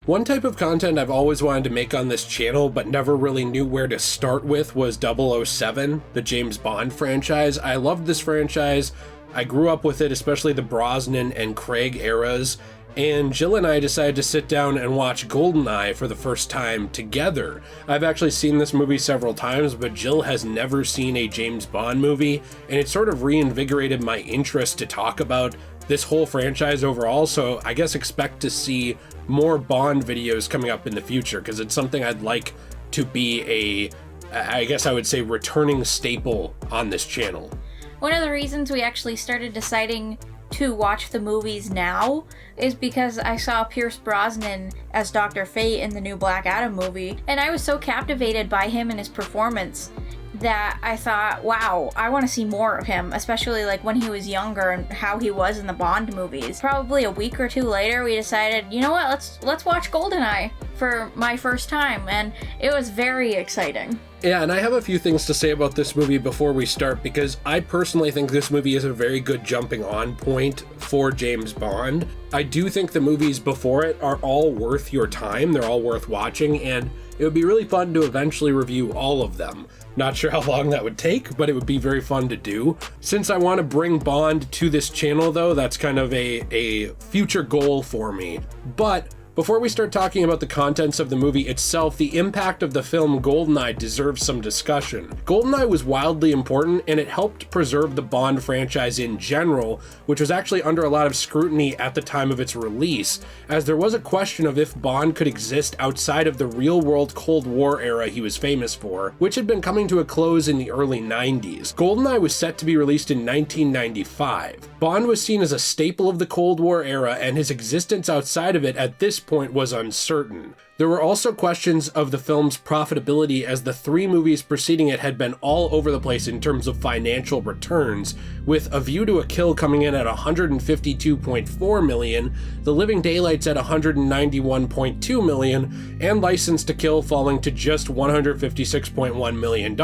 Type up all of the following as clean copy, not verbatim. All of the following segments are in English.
One type of content I've always wanted to make on this channel but never really knew where to start with was 007, the James Bond franchise. I loved this franchise. I grew up with it, especially the Brosnan and Craig eras, and Jill and I decided to sit down and watch GoldenEye for the first time together. I've actually seen this movie several times, but Jill has never seen a James Bond movie, and it sort of reinvigorated my interest to talk about this whole franchise overall, so I guess expect to see more Bond videos coming up in the future, because it's something I'd like to be I guess I would say, returning staple on this channel. One of the reasons we actually started deciding to watch the movies now is because I saw Pierce Brosnan as Dr. Fate in the new Black Adam movie, and I was so captivated by him and his performance that I thought, wow, I want to see more of him, especially like when he was younger and how he was in the Bond movies. Probably a week or two later, we decided, you know what, let's watch GoldenEye for my first time, and it was very exciting. Yeah, and I have a few things to say about this movie before we start, because I personally think this movie is a very good jumping on point for James Bond. I do think the movies before it are all worth your time, they're all worth watching, and it would be really fun to eventually review all of them. Not sure how long that would take, but it would be very fun to do. Since I want to bring Bond to this channel though, that's kind of a future goal for me. But before we start talking about the contents of the movie itself, the impact of the film GoldenEye deserves some discussion. GoldenEye was wildly important, and it helped preserve the Bond franchise in general, which was actually under a lot of scrutiny at the time of its release, as there was a question of if Bond could exist outside of the real-world Cold War era he was famous for, which had been coming to a close in the early 90s. GoldenEye was set to be released in 1995. Bond was seen as a staple of the Cold War era, and his existence outside of it at this point was uncertain. There were also questions of the film's profitability, as the three movies preceding it had been all over the place in terms of financial returns, with A View to a Kill coming in at $152.4 million, The Living Daylights at $191.2 million, and License to Kill falling to just $156.1 million.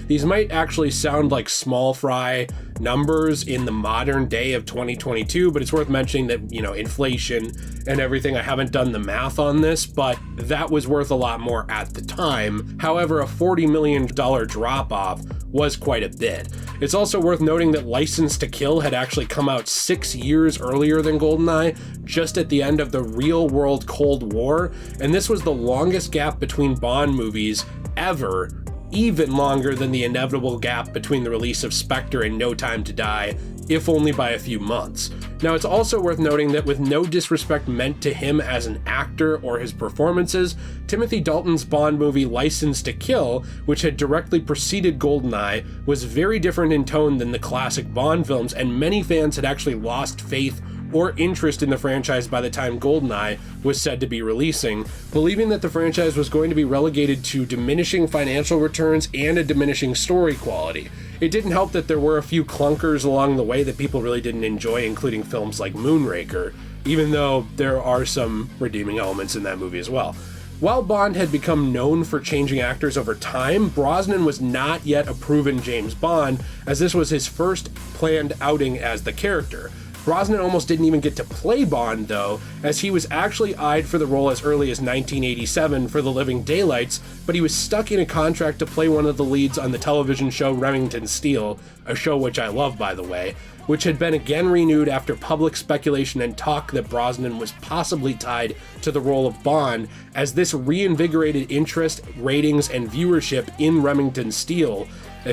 These might actually sound like small fry numbers in the modern day of 2022, but it's worth mentioning that, inflation and everything, I haven't done the math on this, but that was worth a lot more at the time. However, a $40 million drop-off was quite a bit. It's also worth noting that License to Kill had actually come out 6 years earlier than GoldenEye, just at the end of the real-world Cold War, and this was the longest gap between Bond movies ever, even longer than the inevitable gap between the release of Spectre and No Time to Die, if only by a few months. Now, it's also worth noting that, with no disrespect meant to him as an actor or his performances, Timothy Dalton's Bond movie License to Kill, which had directly preceded GoldenEye, was very different in tone than the classic Bond films, and many fans had actually lost faith or interest in the franchise by the time GoldenEye was said to be releasing, believing that the franchise was going to be relegated to diminishing financial returns and a diminishing story quality. It didn't help that there were a few clunkers along the way that people really didn't enjoy, including films like Moonraker, even though there are some redeeming elements in that movie as well. While Bond had become known for changing actors over time, Brosnan was not yet a proven James Bond, as this was his first planned outing as the character. Brosnan almost didn't even get to play Bond, though, as he was actually eyed for the role as early as 1987 for The Living Daylights, but he was stuck in a contract to play one of the leads on the television show Remington Steele, a show which I love, by the way, which had been again renewed after public speculation and talk that Brosnan was possibly tied to the role of Bond, as this reinvigorated interest, ratings, and viewership in Remington Steele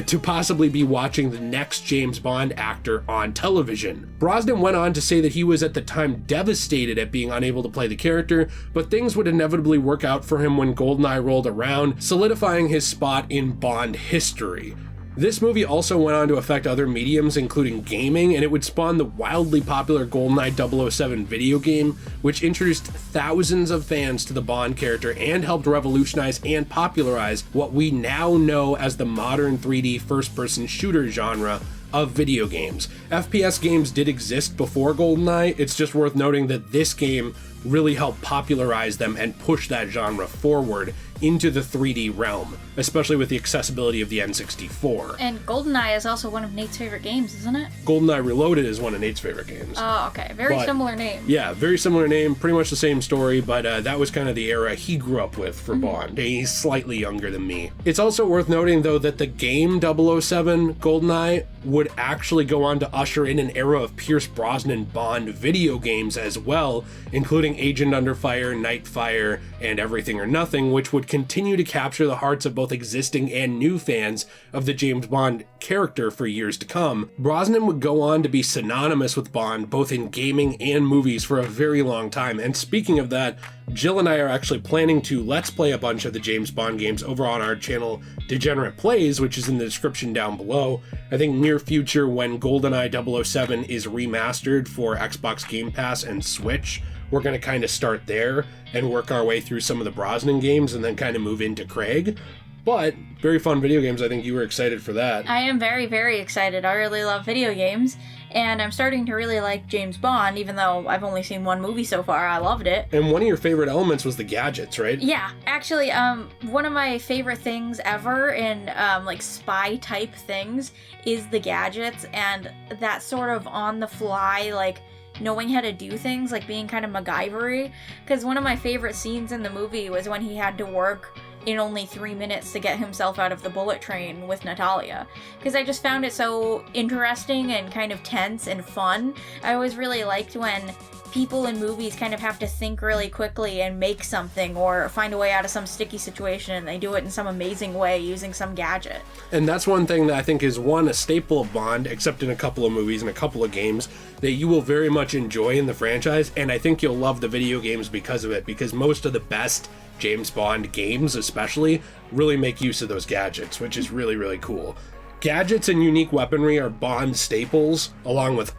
to possibly be watching the next James Bond actor on television. Brosnan went on to say that he was at the time devastated at being unable to play the character, but things would inevitably work out for him when GoldenEye rolled around, solidifying his spot in Bond history. This movie also went on to affect other mediums, including gaming, and it would spawn the wildly popular GoldenEye 007 video game, which introduced thousands of fans to the Bond character and helped revolutionize and popularize what we now know as the modern 3D first-person shooter genre of video games. FPS games did exist before GoldenEye. It's just worth noting that this game really helped popularize them and push that genre forward into the 3D realm, especially with the accessibility of the N64. And GoldenEye is also one of Nate's favorite games, isn't it? GoldenEye Reloaded is one of Nate's favorite games. Oh, okay. Very similar name. Yeah, very similar name, pretty much the same story, but that was kind of the era he grew up with for Bond. He's slightly younger than me. It's also worth noting, though, that the game 007 GoldenEye would actually go on to usher in an era of Pierce Brosnan Bond video games as well, including Agent Under Fire, Nightfire, and Everything or Nothing, which would continue to capture the hearts of both existing and new fans of the James Bond character for years to come. Brosnan would go on to be synonymous with Bond both in gaming and movies for a very long time. And speaking of that, Jill and I are actually planning to let's play a bunch of the James Bond games over on our channel Degenerate Plays, which is in the description down below. I think near future, when GoldenEye 007 is remastered for Xbox Game Pass and Switch, we're going to kind of start there and work our way through some of the Brosnan games and then kind of move into Craig. But very fun video games. I think you were excited for that. I am very, very excited. I really love video games, and I'm starting to really like James Bond, even though I've only seen one movie so far. I loved it. And one of your favorite elements was the gadgets, right? Yeah, actually, one of my favorite things ever in like spy type things is the gadgets and that sort of on the fly, like knowing how to do things, like being kind of MacGyver-y. Because one of my favorite scenes in the movie was when he had to work in only 3 minutes to get himself out of the bullet train with Natalia. Because I just found it so interesting and kind of tense and fun. I always really liked when people in movies kind of have to think really quickly and make something or find a way out of some sticky situation, and they do it in some amazing way using some gadget. And that's one thing that I think is a staple of Bond, except in a couple of movies and a couple of games, that you will very much enjoy in the franchise, and I think you'll love the video games because of it, because most of the best James Bond games especially really make use of those gadgets, which is really, really cool. Gadgets and unique weaponry are Bond staples, along with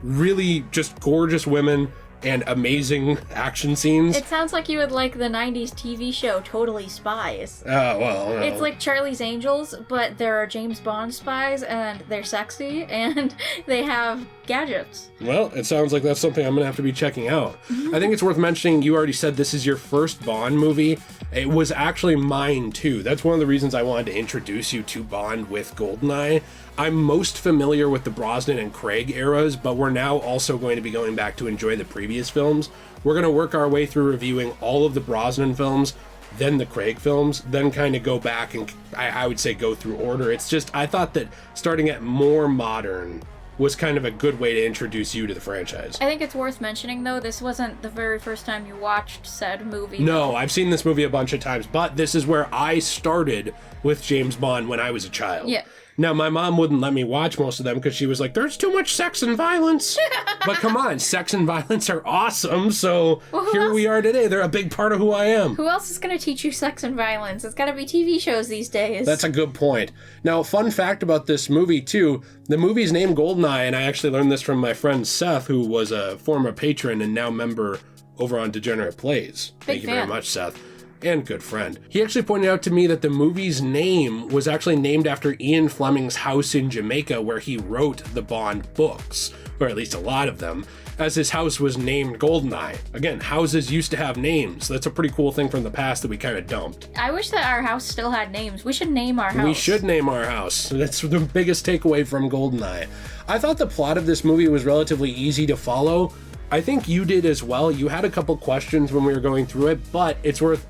really just gorgeous women and amazing action scenes. It sounds like you would like the 90s TV show Totally Spies. Oh, well, no. It's like Charlie's Angels, but there are James Bond spies, and they're sexy, and they have gadgets. Well, it sounds like that's something I'm going to have to be checking out. I think it's worth mentioning, you already said this is your first Bond movie. It was actually mine, too. That's one of the reasons I wanted to introduce you to Bond with GoldenEye. I'm most familiar with the Brosnan and Craig eras, but we're now also going to be going back to enjoy the previous films. We're going to work our way through reviewing all of the Brosnan films, then the Craig films, then kind of go back and I would say go through order. It's just, I thought that starting at more modern was kind of a good way to introduce you to the franchise. I think it's worth mentioning, though, this wasn't the very first time you watched said movie. No, I've seen this movie a bunch of times, but this is where I started with James Bond when I was a child. Yeah. Now, my mom wouldn't let me watch most of them because she was like, there's too much sex and violence. But come on, sex and violence are awesome, so here we are today. They're a big part of who I am. Who else is going to teach you sex and violence? It's got to be TV shows these days. That's a good point. Now, fun fact about this movie, too, the movie's named GoldenEye, and I actually learned this from my friend Seth, who was a former patron and now member over on Degenerate Plays. Thank you very much, Seth. And good friend. He actually pointed out to me that the movie's name was actually named after Ian Fleming's house in Jamaica, where he wrote the Bond books, or at least a lot of them, as his house was named GoldenEye. Again, houses used to have names. That's a pretty cool thing from the past that we kind of dumped. I wish that our house still had names. We should name our house. We should name our house. That's the biggest takeaway from GoldenEye. I thought the plot of this movie was relatively easy to follow. I think you did as well. You had a couple questions when we were going through it, but it's worth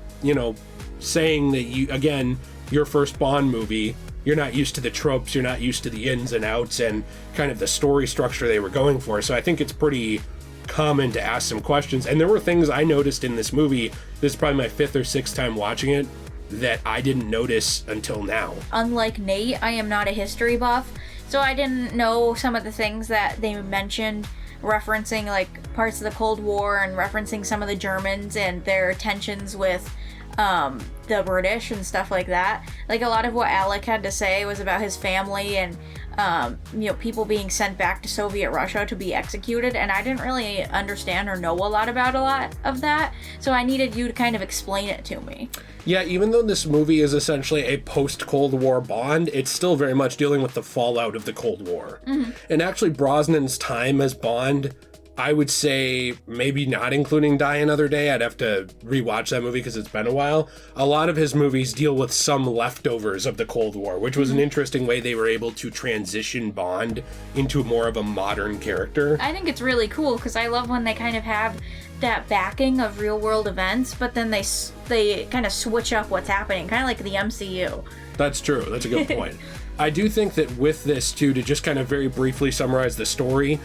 saying that your first Bond movie, you're not used to the tropes, you're not used to the ins and outs and kind of the story structure they were going for. So I think it's pretty common to ask some questions. And there were things I noticed in this movie, this is probably my 5th or 6th time watching it, that I didn't notice until now. Unlike Nate, I am not a history buff, so I didn't know some of the things that they mentioned, referencing like parts of the Cold War and referencing some of the Germans and their tensions with the British and stuff like that. Like a lot of what Alec had to say was about his family and people being sent back to Soviet Russia to be executed, and I didn't really understand or know a lot of that, so I needed you to kind of explain it to me. Yeah, even though this movie is essentially a post-Cold War Bond, it's still very much dealing with the fallout of the Cold War. Mm-hmm. And actually Brosnan's time as Bond I would say maybe not including Die Another Day. I'd have to rewatch that movie because it's been a while. A lot of his movies deal with some leftovers of the Cold War, which was an interesting way they were able to transition Bond into more of a modern character. I think it's really cool because I love when they kind of have that backing of real world events, but then they kind of switch up what's happening, kind of like the MCU. That's true. That's a good point. I do think that with this, too, to just kind of very briefly summarize the story,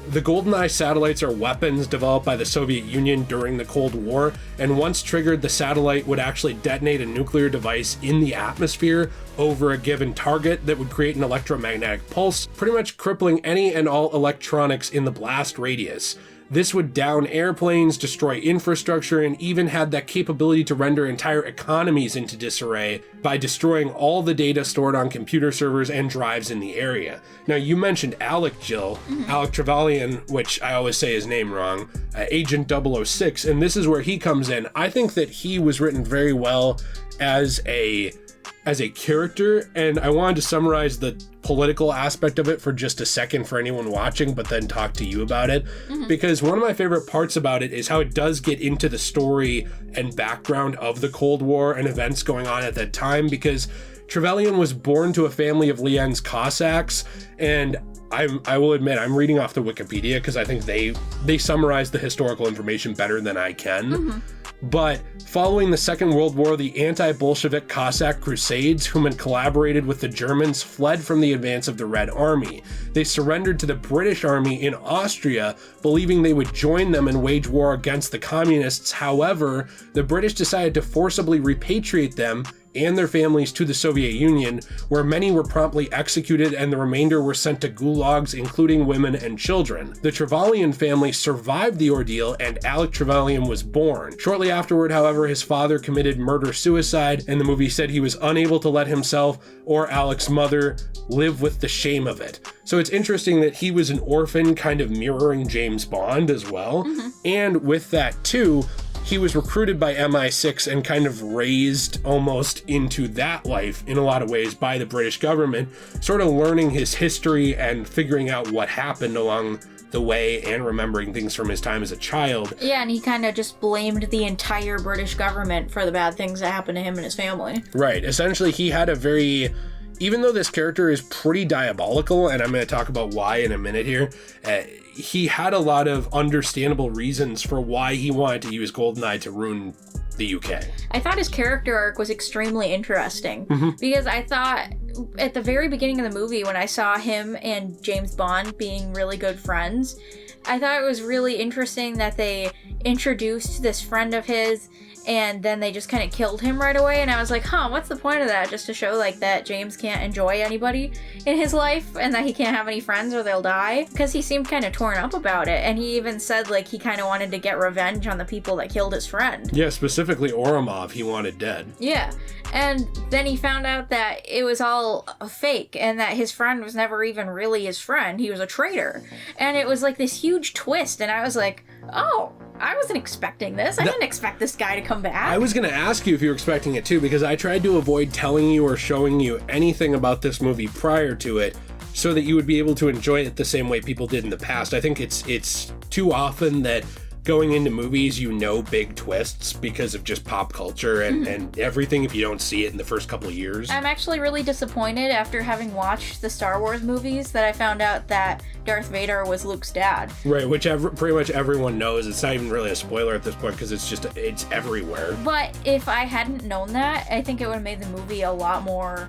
the GoldenEye satellites are weapons developed by the Soviet Union during the Cold War, and once triggered, the satellite would actually detonate a nuclear device in the atmosphere over a given target that would create an electromagnetic pulse, pretty much crippling any and all electronics in the blast radius. This would down airplanes, destroy infrastructure, and even had that capability to render entire economies into disarray by destroying all the data stored on computer servers and drives in the area. Now, you mentioned Alec, Jill, Alec Trevelyan, which I always say his name wrong, Agent 006, and this is where he comes in. I think that he was written very well as a character, and I wanted to summarize the political aspect of it for just a second for anyone watching, but then talk to you about it. Because one of my favorite parts about it is how it does get into the story and background of the Cold War and events going on at that time, because Trevelyan was born to a family of Lien's Cossacks, and I will admit, I'm reading off the Wikipedia because I think they summarize the historical information better than I can. But following the Second World War, the anti-Bolshevik Cossack Crusades, whom had collaborated with the Germans, fled from the advance of the Red Army. They surrendered to the British Army in Austria, believing they would join them and wage war against the communists. However, the British decided to forcibly repatriate them and their families to the Soviet Union, where many were promptly executed and the remainder were sent to gulags, including women and children. The Trevelyan family survived the ordeal, and Alec Trevelyan was born. Shortly afterward, however, his father committed murder-suicide, and the movie said he was unable to let himself or Alec's mother live with the shame of it. So it's interesting that he was an orphan, kind of mirroring James Bond as well. And with that too, he was recruited by MI6 and kind of raised almost into that life in a lot of ways by the British government, sort of learning his history and figuring out what happened along the way and remembering things from his time as a child. Yeah, and he kind of just blamed the entire British government for the bad things that happened to him and his family. Right. Essentially, he had a very... Even though this character is pretty diabolical, and I'm going to talk about why in a minute here, he had a lot of understandable reasons for why he wanted to use GoldenEye to ruin the UK. I thought his character arc was extremely interesting because I thought at the very beginning of the movie when I saw him and James Bond being really good friends, I thought it was really interesting that they introduced this friend of his and then they just kind of killed him right away, and I was like, what's the point of that? Just to show like that James can't enjoy anybody in his life and that he can't have any friends or they'll die? Because he seemed kind of torn up about it, and he even said like he kind of wanted to get revenge on the people that killed his friend. Yeah, specifically Ourumov he wanted dead. Yeah, and then he found out that it was all a fake and that his friend was never even really his friend. He was a traitor. And it was like this huge twist, and I was like, oh, I wasn't expecting this. I didn't expect this guy to come back. I was going to ask you if you were expecting it too, because I tried to avoid telling you or showing you anything about this movie prior to it so that you would be able to enjoy it the same way people did in the past. I think it's too often that going into movies, you know big twists because of just pop culture and everything if you don't see it in the first couple of years. I'm actually really disappointed after having watched the Star Wars movies that I found out that Darth Vader was Luke's dad. Right, which pretty much everyone knows. It's not even really a spoiler at this point because it's everywhere. But if I hadn't known that, I think it would have made the movie a lot more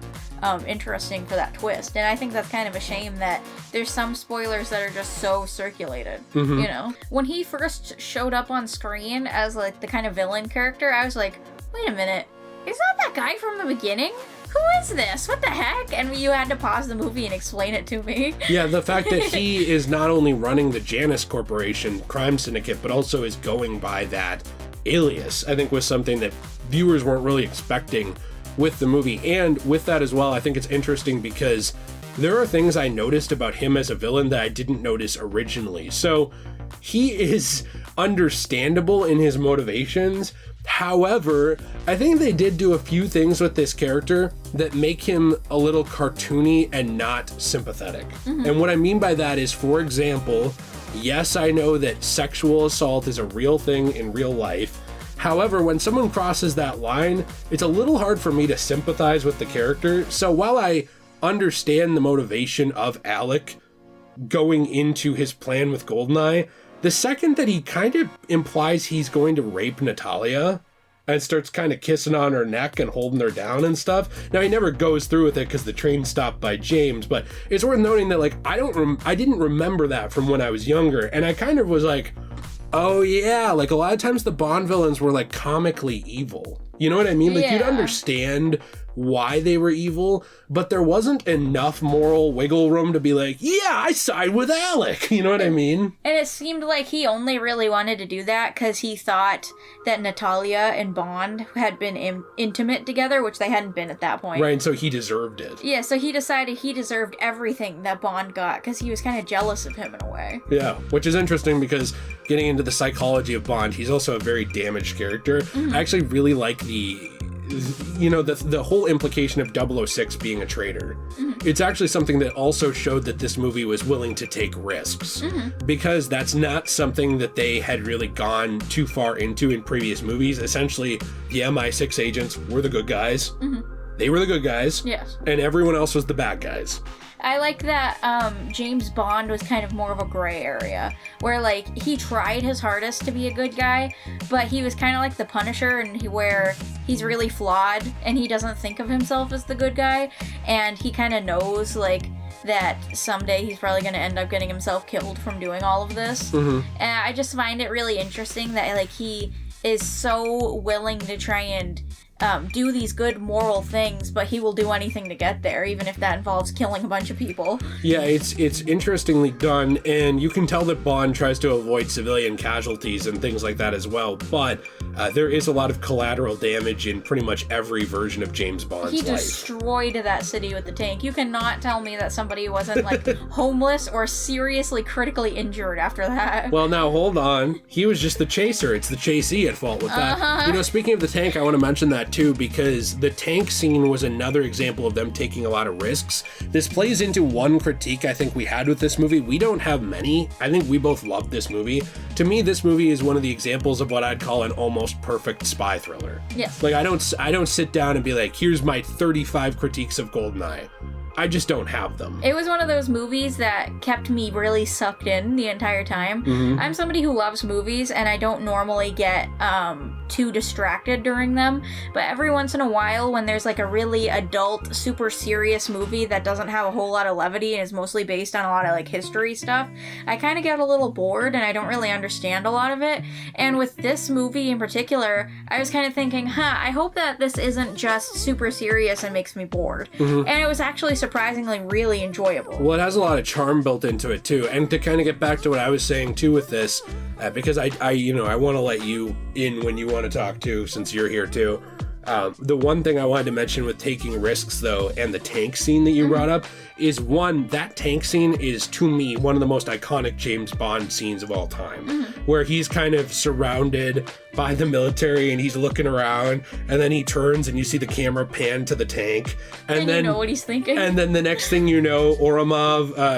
interesting for that twist. And I think that's kind of a shame that there's some spoilers that are just so circulated, you know? When he first showed up on screen as like the kind of villain character, I was like, wait a minute, is that guy from the beginning? Who is this? What the heck? And you had to pause the movie and explain it to me. Yeah, the fact that he is not only running the Janus Corporation crime syndicate, but also is going by that alias, I think was something that viewers weren't really expecting with the movie. And with that as well, I think it's interesting because there are things I noticed about him as a villain that I didn't notice originally. So he is understandable in his motivations. However, I think they did do a few things with this character that make him a little cartoony and not sympathetic. And what I mean by that is, for example, yes, I know that sexual assault is a real thing in real life. However, when someone crosses that line, it's a little hard for me to sympathize with the character. So while I understand the motivation of Alec going into his plan with GoldenEye, the second that he kind of implies he's going to rape Natalia and starts kind of kissing on her neck and holding her down and stuff. Now, he never goes through with it because the train's stopped by James, but it's worth noting that, like, I didn't remember that from when I was younger, and I kind of was like, oh yeah, like a lot of times the Bond villains were like comically evil. You know what I mean? Like, you'd understand why they were evil, but there wasn't enough moral wiggle room to be like, yeah, I side with Alec. You know what I mean? And it seemed like he only really wanted to do that because he thought that Natalia and Bond had been intimate together, which they hadn't been at that point. Right, and so he deserved it. Yeah, so he decided he deserved everything that Bond got because he was kind of jealous of him in a way. Yeah, which is interesting because getting into the psychology of Bond, he's also a very damaged character. I actually really like the whole implication of 006 being a traitor. It's actually something that also showed that this movie was willing to take risks, because that's not something that they had really gone too far into in previous movies. Essentially, the MI6 agents were the good guys. They were the good guys. Yes. And everyone else was the bad guys. I like that James Bond was kind of more of a gray area, where, like, he tried his hardest to be a good guy, but he was kind of like the Punisher, where he's really flawed, and he doesn't think of himself as the good guy, and he kind of knows, like, that someday he's probably going to end up getting himself killed from doing all of this. And I just find it really interesting that, like, he is so willing to try and do these good moral things, but he will do anything to get there, even if that involves killing a bunch of people. Yeah, it's interestingly done, and you can tell that Bond tries to avoid civilian casualties and things like that as well, but there is a lot of collateral damage in pretty much every version of James Bond's life. He destroyed that city with the tank. You cannot tell me that somebody wasn't, like, homeless or seriously critically injured after that. Well, now, hold on. He was just the chaser. It's the chasee at fault with that. You know, speaking of the tank, I want to mention that too, because the tank scene was another example of them taking a lot of risks. This plays into one critique I think we had with this movie. We don't have many. I think we both loved this movie. To me, this movie is one of the examples of what I'd call an almost perfect spy thriller. Yes. Like, I don't sit down and be like, here's my 35 critiques of GoldenEye. I just don't have them. It was one of those movies that kept me really sucked in the entire time. I'm somebody who loves movies, and I don't normally get too distracted during them, but every once in a while when there's like a really adult, super serious movie that doesn't have a whole lot of levity and is mostly based on a lot of like history stuff, I kind of get a little bored and I don't really understand a lot of it. And with this movie in particular, I was kind of thinking, I hope that this isn't just super serious and makes me bored. And it was actually surprisingly really enjoyable. Well, it has a lot of charm built into it too. And to kind of get back to what I was saying too with this, because I want to let you in when you want to talk too, since you're here too. The one thing I wanted to mention with taking risks though, and the tank scene that you brought up, is one, that tank scene is to me one of the most iconic James Bond scenes of all time, where he's kind of surrounded by the military and he's looking around, and then he turns and you see the camera pan to the tank, and then you know what he's thinking. And then the next thing you know,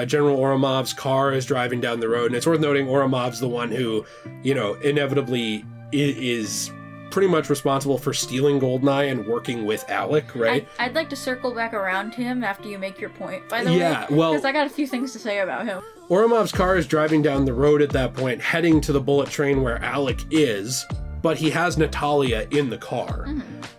General Oromov's car is driving down the road, and it's worth noting Oromov's the one who, inevitably is pretty much responsible for stealing GoldenEye and working with Alec, right? I'd like to circle back around to him after you make your point, by the way. Yeah, well, because I got a few things to say about him. Oromov's car is driving down the road at that point, heading to the bullet train where Alec is, but he has Natalia in the car.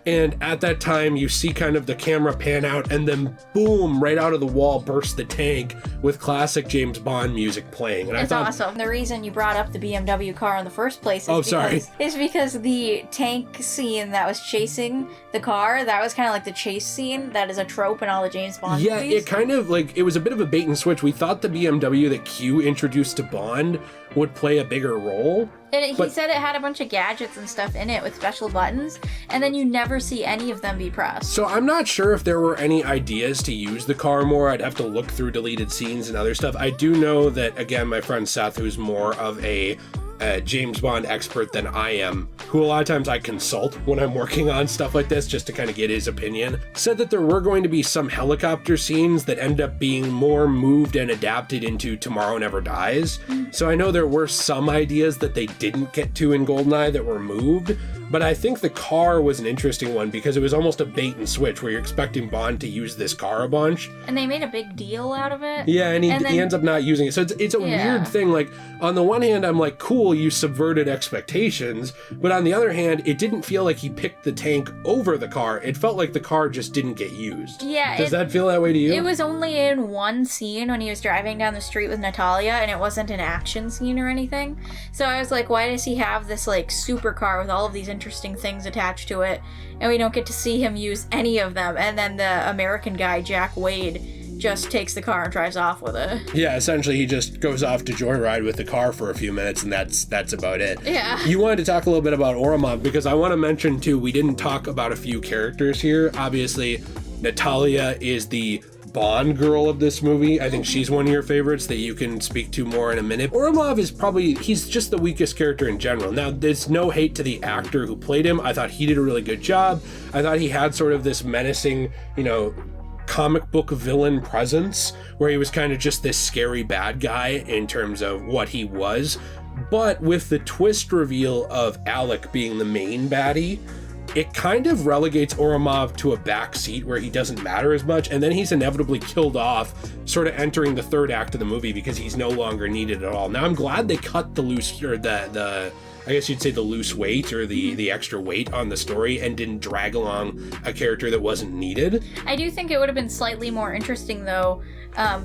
And at that time, you see kind of the camera pan out, and then boom, right out of the wall bursts the tank with classic James Bond music playing. And It's awesome. The reason you brought up the BMW car in the first place is because the tank scene that was chasing the car, that was kind of like the chase scene that is a trope in all the James Bond movies. Yeah, it kind of, like, it was a bit of a bait and switch. We thought the BMW that Q introduced to Bond would play a bigger role. And he said it had a bunch of gadgets and stuff in it with special buttons, and then you never see any of them be pressed. So I'm not sure if there were any ideas to use the car more. I'd have to look through deleted scenes and other stuff. I do know that, again, my friend Seth, who's more of a James Bond expert than I am, who a lot of times I consult when I'm working on stuff like this just to kind of get his opinion, said that there were going to be some helicopter scenes that end up being more moved and adapted into Tomorrow Never Dies. So I know there were some ideas that they didn't get to in GoldenEye that were moved, but I think the car was an interesting one because it was almost a bait and switch where you're expecting Bond to use this car a bunch. And they made a big deal out of it. Yeah, and he ends up not using it. So it's a weird thing. Like, on the one hand, I'm like, cool, you subverted expectations. But on the other hand, it didn't feel like he picked the tank over the car. It felt like the car just didn't get used. Yeah. Does that feel that way to you? It was only in one scene when he was driving down the street with Natalia, and it wasn't an action scene or anything. So I was like, why does he have this, like, supercar with all of these interesting things attached to it, and we don't get to see him use any of them? And then the American guy, Jack Wade, just takes the car and drives off with it. Yeah, essentially he just goes off to joyride with the car for a few minutes, and that's about it. Yeah. You wanted to talk a little bit about Oromov, because I want to mention, too, we didn't talk about a few characters here. Obviously, Natalia is the Bond girl of this movie. I think she's one of your favorites that you can speak to more in a minute. Oromov is probably, he's just the weakest character in general. Now, there's no hate to the actor who played him. I thought he did a really good job. I thought he had sort of this menacing, comic book villain presence where he was kind of just this scary bad guy in terms of what he was. But with the twist reveal of Alec being the main baddie, it kind of relegates Oromov to a back seat where he doesn't matter as much, and then he's inevitably killed off, sort of entering the third act of the movie because he's no longer needed at all. Now, I'm glad they cut the loose, or the I guess you'd say the loose weight or the extra weight on the story and didn't drag along a character that wasn't needed. I do think it would have been slightly more interesting, though,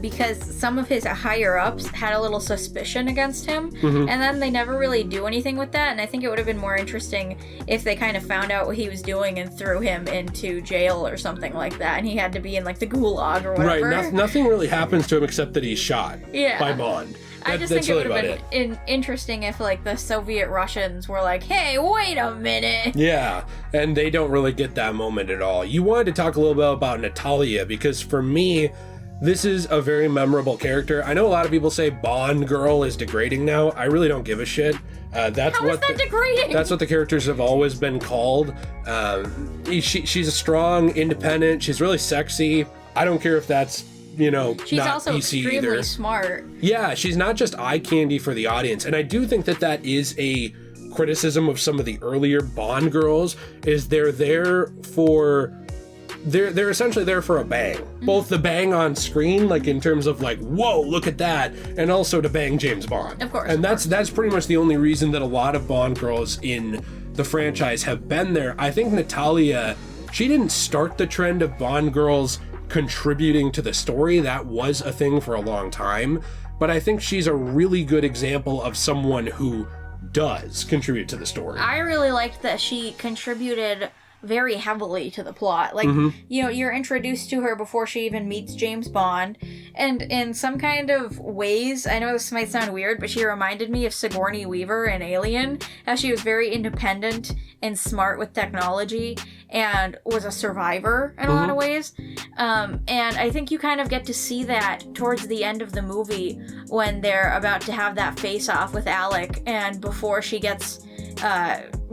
because some of his higher-ups had a little suspicion against him, and then they never really do anything with that, and I think it would have been more interesting if they kind of found out what he was doing and threw him into jail or something like that, and he had to be in, like, the gulag or whatever. Right, nothing really happens to him except that he's shot by Bond. I just think it would have been interesting if, like, the Soviet Russians were like, hey, wait a minute. Yeah, and they don't really get that moment at all. You wanted to talk a little bit about Natalia, because for me, this is a very memorable character. I know a lot of people say Bond girl is degrading now. I really don't give a shit. How is that degrading? That's what the characters have always been called. She's a strong, independent, she's really sexy. I don't care if that's she's not also PC extremely either. Smart. Yeah, she's not just eye candy for the audience. And I do think that is a criticism of some of the earlier Bond girls, is they're essentially there for a bang. Both the bang on screen, like in terms of like, whoa, look at that, and also to bang James Bond. Of course. And that's pretty much the only reason that a lot of Bond girls in the franchise have been there. I think Natalia, she didn't start the trend of Bond girls contributing to the story. That was a thing for a long time, but I think she's a really good example of someone who does contribute to the story. I really liked that she contributed very heavily to the plot. Like, you're introduced to her before she even meets James Bond, and in some kind of ways, I know this might sound weird, but she reminded me of Sigourney Weaver in Alien, how she was very independent and smart with technology and was a survivor in a lot of ways. And I think you kind of get to see that towards the end of the movie when they're about to have that face-off with Alec, and before she gets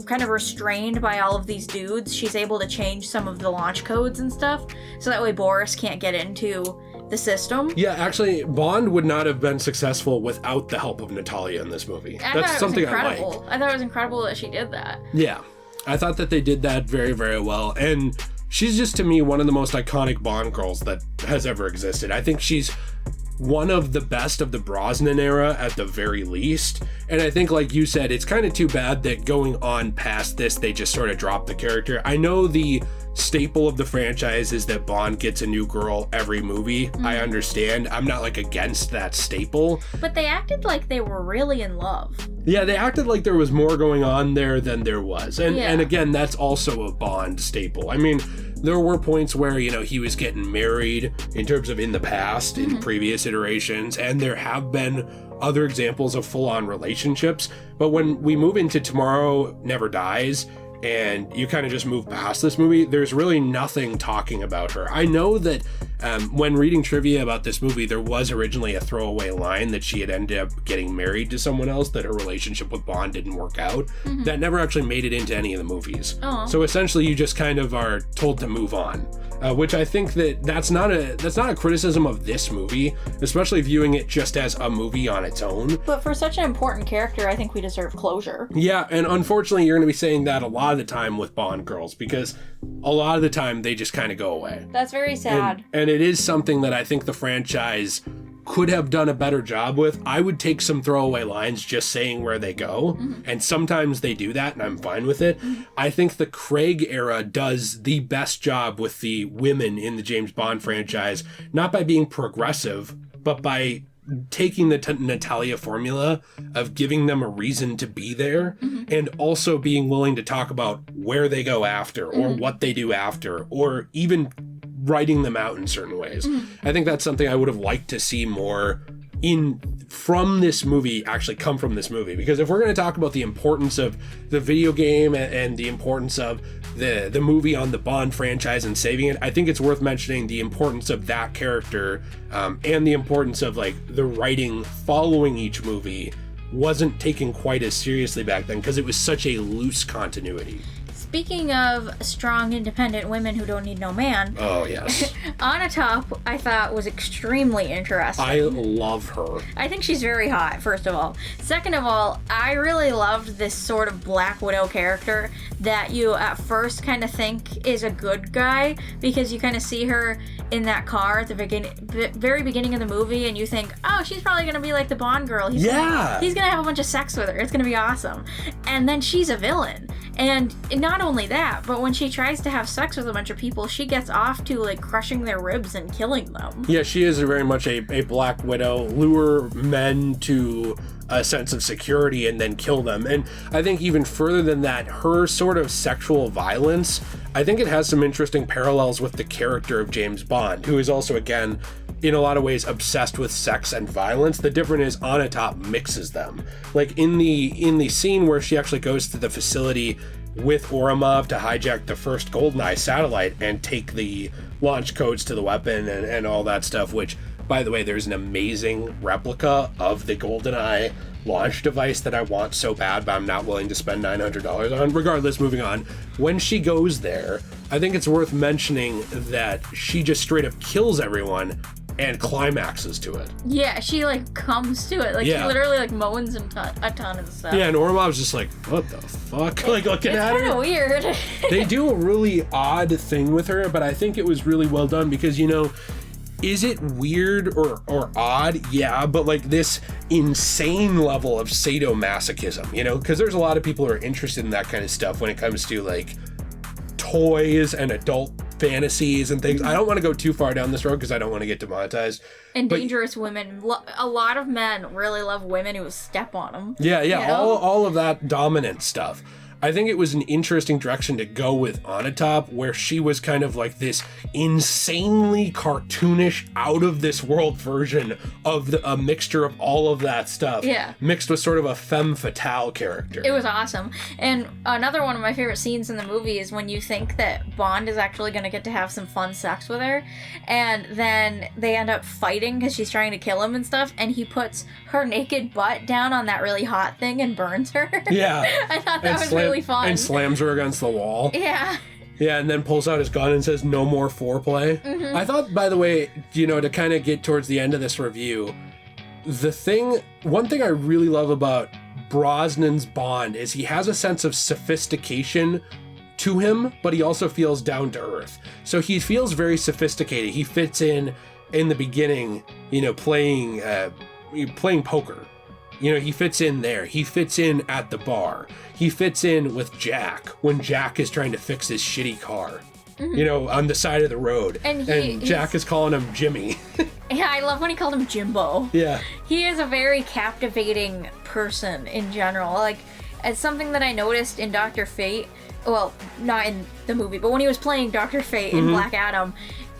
kind of restrained by all of these dudes, she's able to change some of the launch codes and stuff, so that way Boris can't get into the system. Yeah, actually, Bond would not have been successful without the help of Natalia in this movie. That's something I like. I thought it was incredible that she did that. Yeah, I thought that they did that very, very well, and she's just, to me, one of the most iconic Bond girls that has ever existed. I think she's one of the best of the Brosnan era at the very least. And I think, like you said, it's kind of too bad that going on past this, they just sort of dropped the character. I know the staple of the franchise is that Bond gets a new girl every movie. I understand. I'm not like against that staple. But they acted like they were really in love. Yeah, they acted like there was more going on there than there was. And again, that's also a Bond staple. I mean, there were points where, he was getting married in terms of in the past, in previous iterations, and there have been other examples of full-on relationships. But when we move into Tomorrow Never Dies, and you kind of just move past this movie, there's really nothing talking about her. I know that when reading trivia about this movie, there was originally a throwaway line that she had ended up getting married to someone else, that her relationship with Bond didn't work out. That never actually made it into any of the movies. So essentially you just kind of are told to move on, which I think that's not a criticism of this movie, especially viewing it just as a movie on its own. But for such an important character, I think we deserve closure. Yeah, and unfortunately you're going to be saying that a lot of the time with Bond girls, because a lot of the time they just kind of go away. That's very sad. And it is something that I think the franchise could have done a better job with. I would take some throwaway lines just saying where they go, and sometimes they do that, and I'm fine with it. I think the Craig era does the best job with the women in the James Bond franchise, not by being progressive, but by taking the Natalia formula of giving them a reason to be there, and also being willing to talk about where they go after, or what they do after, or even writing them out in certain ways. I think that's something I would have liked to see more from this movie, actually come from this movie. Because if we're going to talk about the importance of the video game and the importance of the movie on the Bond franchise and saving it, I think it's worth mentioning the importance of that character, and the importance of like the writing following each movie wasn't taken quite as seriously back then, because it was such a loose continuity. Speaking of strong, independent women who don't need no man. Oh, yes. Onatopp, I thought, was extremely interesting. I love her. I think she's very hot, first of all. Second of all, I really loved this sort of Black Widow character that you at first kind of think is a good guy, because you kind of see her in that car at the very beginning of the movie, and you think, oh, she's probably going to be like the Bond girl. He's going to have a bunch of sex with her. It's going to be awesome. And then she's a villain. And not only that, but when she tries to have sex with a bunch of people, she gets off to like crushing their ribs and killing them. Yeah, she is very much a Black Widow, lure men to a sense of security and then kill them. And I think even further than that, her sort of sexual violence, I think it has some interesting parallels with the character of James Bond, who is also, again, in a lot of ways obsessed with sex and violence. The difference is Onatopp mixes them. Like in the scene where she actually goes to the facility with Ourumov to hijack the first GoldenEye satellite and take the launch codes to the weapon and all that stuff, which, by the way, there's an amazing replica of the GoldenEye launch device that I want so bad, but I'm not willing to spend $900 on. Regardless, moving on. When she goes there, I think it's worth mentioning that she just straight up kills everyone and climaxes to it. Yeah, she like comes to it. Like she literally like moans and a ton of stuff. Yeah, and Orumov's just like, what the fuck? Like looking at her. It's kind of weird. They do a really odd thing with her, but I think it was really well done because, you know, is it weird or odd? Yeah, but like this insane level of sadomasochism, you know, because there's a lot of people who are interested in that kind of stuff when it comes to like toys and adult fantasies and things. I don't want to go too far down this road because I don't want to get demonetized. And dangerous women. A lot of men really love women who step on them. Yeah, you know? all of that dominant stuff. I think it was an interesting direction to go with Onatopp, where she was kind of like this insanely cartoonish, out-of-this-world version of a mixture of all of that stuff. Yeah. Mixed with sort of a femme fatale character. It was awesome. And another one of my favorite scenes in the movie is when you think that Bond is actually going to get to have some fun sex with her, and then they end up fighting because she's trying to kill him and stuff, and he puts her naked butt down on that really hot thing and burns her. Yeah. I thought that was really fun. And slams her against the wall. Yeah. Yeah, and then pulls out his gun and says, no more foreplay. Mm-hmm. I thought, by the way, you know, to kind of get towards the end of this review, one thing I really love about Brosnan's Bond is he has a sense of sophistication to him, but he also feels down to earth. So he feels very sophisticated. He fits in the beginning, you know, playing poker. You know, he fits in there. He fits in at the bar. He fits in with Jack when Jack is trying to fix his shitty car, you know, on the side of the road. And Jack is calling him Jimmy. Yeah, I love when he called him Jimbo. Yeah. He is a very captivating person in general. Like, it's something that I noticed in Dr. Fate. Well, not in the movie, but when he was playing Dr. Fate in Black Adam,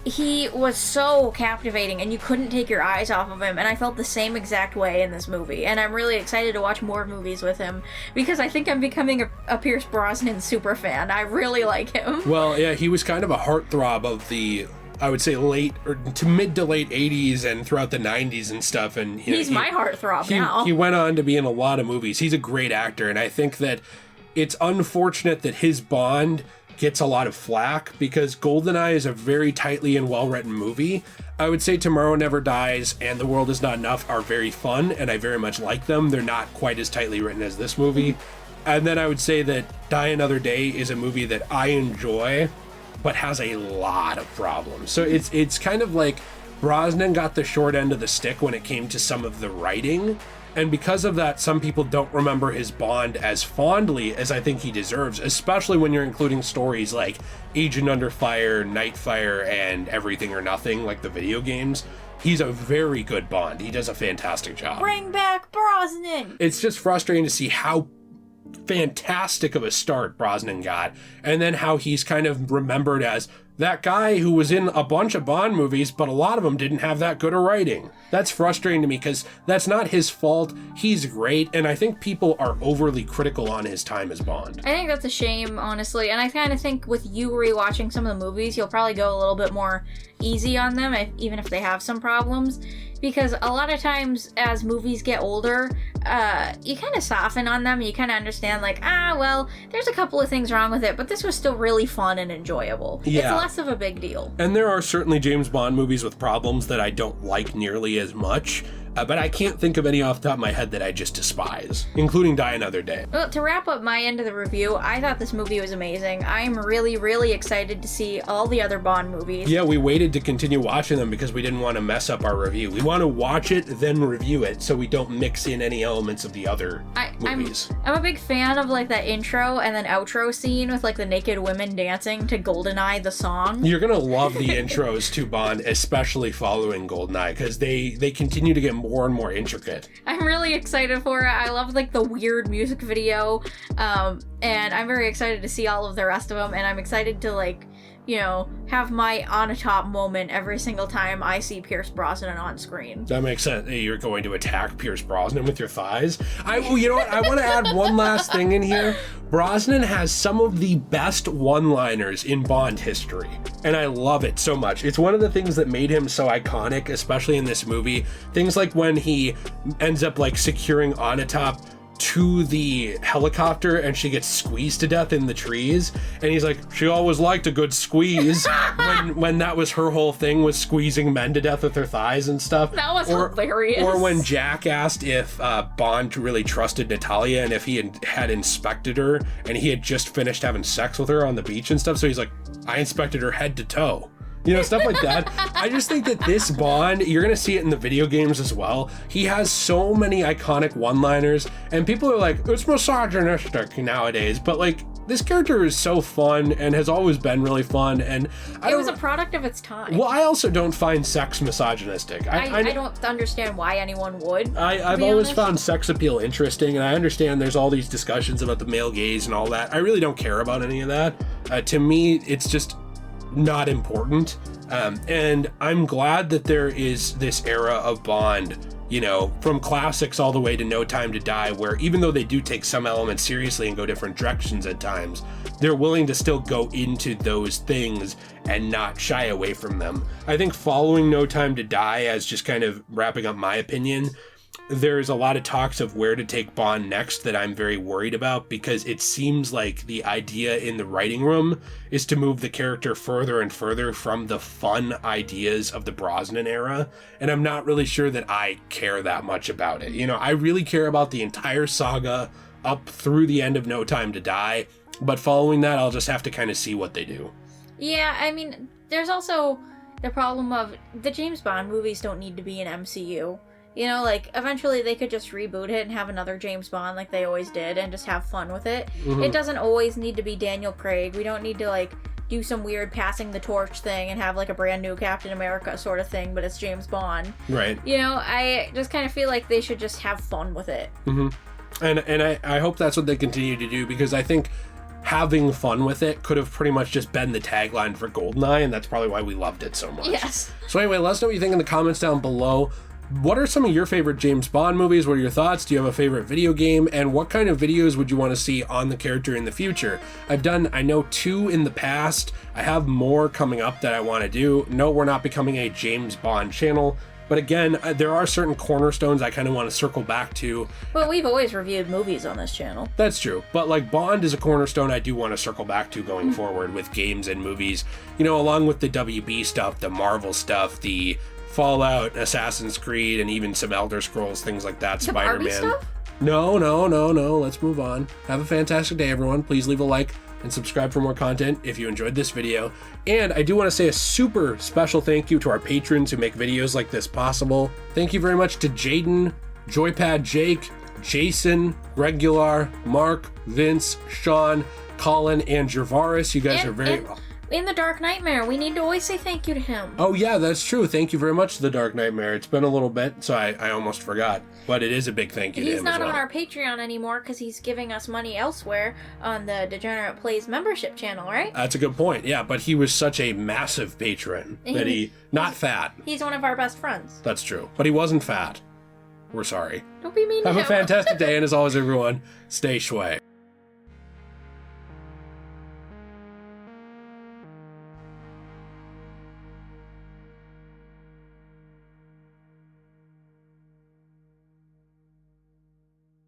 he was so captivating and you couldn't take your eyes off of him, and I felt the same exact way in this movie, and I'm really excited to watch more movies with him because I think I'm becoming a Pierce Brosnan super fan. I really like him. Well, yeah, he was kind of a heartthrob of the, I would say, late or to mid to late 80s and throughout the 90s and stuff, and he's my heartthrob now. He went on to be in a lot of movies. He's a great actor, and I think that it's unfortunate that his Bond gets a lot of flack because GoldenEye is a very tightly and well-written movie. I would say Tomorrow Never Dies and The World Is Not Enough are very fun, and I very much like them. They're not quite as tightly written as this movie. And then I would say that Die Another Day is a movie that I enjoy, but has a lot of problems. So it's kind of like Brosnan got the short end of the stick when it came to some of the writing. And because of that, some people don't remember his Bond as fondly as I think he deserves, especially when you're including stories like Agent Under Fire, Nightfire, and Everything or Nothing, like the video games. He's a very good Bond. He does a fantastic job. Bring back Brosnan! It's just frustrating to see how fantastic of a start Brosnan got, and then how he's kind of remembered as that guy who was in a bunch of Bond movies, but a lot of them didn't have that good a writing. That's frustrating to me because that's not his fault. He's great, and I think people are overly critical on his time as Bond. I think that's a shame, honestly, and I kind of think with you rewatching some of the movies, you'll probably go a little bit more easy on them, even if they have some problems, because a lot of times as movies get older, you kind of soften on them, and you kind of understand, like, well, there's a couple of things wrong with it, but this was still really fun and enjoyable. Yeah. It's less of a big deal. And there are certainly James Bond movies with problems that I don't like nearly as much, but I can't think of any off the top of my head that I just despise, including Die Another Day. Well, to wrap up my end of the review, I thought this movie was amazing. I'm really, really excited to see all the other Bond movies. Yeah, we waited to continue watching them because we didn't want to mess up our review. We want to watch it, then review it, so we don't mix in any elements of the other movies. I'm a big fan of, like, that intro and then outro scene with, like, the naked women dancing to GoldenEye, the song. You're going to love the intros to Bond, especially following GoldenEye, because they continue to get more and more intricate. I'm really excited for it. I love, like, the weird music video, and I'm very excited to see all of the rest of them, and I'm excited to, like, have my on-a-top moment every single time I see Pierce Brosnan on screen. That makes sense. You're going to attack Pierce Brosnan with your thighs? You know what? I want to add one last thing in here. Brosnan has some of the best one-liners in Bond history, and I love it so much. It's one of the things that made him so iconic, especially in this movie. Things like when he ends up, like, securing Onatopp to the helicopter and she gets squeezed to death in the trees, and he's like, she always liked a good squeeze. when that was her whole thing, was squeezing men to death with her thighs and stuff. That was hilarious. Or when Jack asked if Bond really trusted Natalia and if he had inspected her, and he had just finished having sex with her on the beach and stuff, so he's like, I inspected her head to toe. Stuff like that. I just think that this Bond, you're going to see it in the video games as well. He has so many iconic one-liners, and people are like, it's misogynistic nowadays, but, like, this character is so fun and has always been really fun, and it was a product of its time. Well, I also don't find sex misogynistic. I don't understand why anyone would. I've always found sex appeal interesting, and I understand there's all these discussions about the male gaze and all that. I really don't care about any of that. To me, it's just not important, and I'm glad that there is this era of Bond, from classics all the way to No Time to Die, where even though they do take some elements seriously and go different directions at times, they're willing to still go into those things and not shy away from them. I think following No Time to Die, as just kind of wrapping up my opinion, there's a lot of talks of where to take Bond next that I'm very worried about, because it seems like the idea in the writing room is to move the character further and further from the fun ideas of the Brosnan era, and I'm not really sure that I care that much about it. I really care about the entire saga up through the end of No Time to Die, but following that, I'll just have to kind of see what they do. Yeah, I mean, there's also the problem of the James Bond movies don't need to be an MCU. Eventually they could just reboot it and have another James Bond like they always did and just have fun with it. Mm-hmm. It doesn't always need to be Daniel Craig. We don't need to, do some weird passing the torch thing and have, a brand new Captain America sort of thing, but it's James Bond. Right. I just kind of feel like they should just have fun with it. Mm-hmm. And I hope that's what they continue to do, because I think having fun with it could have pretty much just been the tagline for GoldenEye, and that's probably why we loved it so much. Yes. So anyway, let us know what you think in the comments down below. What are some of your favorite James Bond movies? What are your thoughts? Do you have a favorite video game? And what kind of videos would you want to see on the character in the future? I've done, I know, 2 in the past. I have more coming up that I want to do. No, we're not becoming a James Bond channel. But again, there are certain cornerstones I kind of want to circle back to. Well, we've always reviewed movies on this channel. That's true. But like Bond is a cornerstone I do want to circle back to going forward with games and movies. You know, along with the WB stuff, the Marvel stuff, the Fallout, Assassin's Creed, and even some Elder Scrolls, things like that, The Barbie Spider-Man. stuff? No. Let's move on. Have a fantastic day, everyone. Please leave a like and subscribe for more content if you enjoyed this video. And I do want to say a super special thank you to our patrons who make videos like this possible. Thank you very much to Jaden, Joypad Jake, Jason, Regular, Mark, Vince, Sean, Colin, and Gervaris. You guys are very... In The Dark Nightmare, we need to always say thank you to him. Oh yeah, that's true. Thank you very much to The Dark Nightmare. It's been a little bit, so I almost forgot. But it is a big thank you to him as well. He's not on our Patreon anymore because he's giving us money elsewhere on the Degenerate Plays membership channel, right? That's a good point, yeah. But he was such a massive patron that not fat. He's one of our best friends. That's true. But he wasn't fat. We're sorry. Don't be mean to him. Have a fantastic day, and as always, everyone, stay shway.